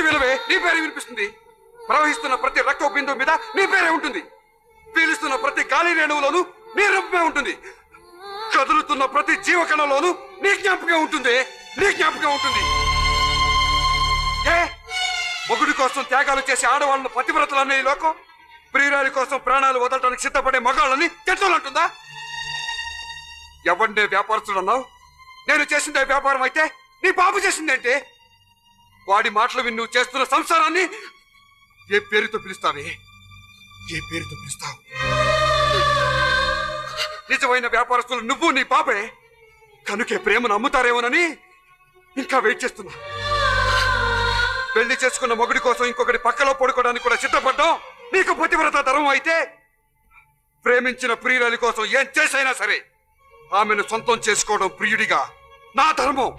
వినవే, నీ పేరే వినిపిస్తుంది. ప్రవహిస్తున్న ప్రతి రక్త బిందువు మీద నీ పేరే ఉంటుంది. పీలుస్తున్న ప్రతి గాలి రేణువులోనూ నీ రూపమే ఉంటుంది. కదులుతున్న ప్రతి జీవకణంలోనూ నీ జ్ఞాపకం ఉంటుంది. నీ జ్ఞాపకం ఉంటుంది. ఏ మొగుడి కోసం త్యాగాలు చేసే ఆడవాళ్ళను పతివ్రతలనే ఈ లోకం ప్రియురాలి కోసం ప్రాణాలు వదలటానికి సిద్ధపడే మగాళ్ళని తిట్టాలంటుందా? ఎవరినే వ్యాపారస్తుడు అన్నావు? నేను చేసిందే వ్యాపారం అయితే నీ బాబు చేసిందేంటే? వాడి మాటలు విని నువ్వు చేస్తున్న సంసారాన్ని ఏ పేరుతో పిలుస్తావే? ఏ పేరుతో పిలుస్తావు? నిజమైన వ్యాపారస్తులు నువ్వు నీ బాబే. కనుకే ప్రేమను అమ్ముతారేమోనని ఇంకా వెయిట్ చేస్తున్నా. పెళ్లి చేసుకున్న మొగుడి కోసం ఇంకొకటి పక్కలో పడుకోవడానికి కూడా సిద్ధపడ్డాం. నీకు పతివ్రత ధర్మం అయితే ప్రేమించిన ప్రియురాలి కోసం ఏం చేసైనా సరే ఆమెను సొంతం చేసుకోవడం ప్రియుడిగా నా ధర్మం.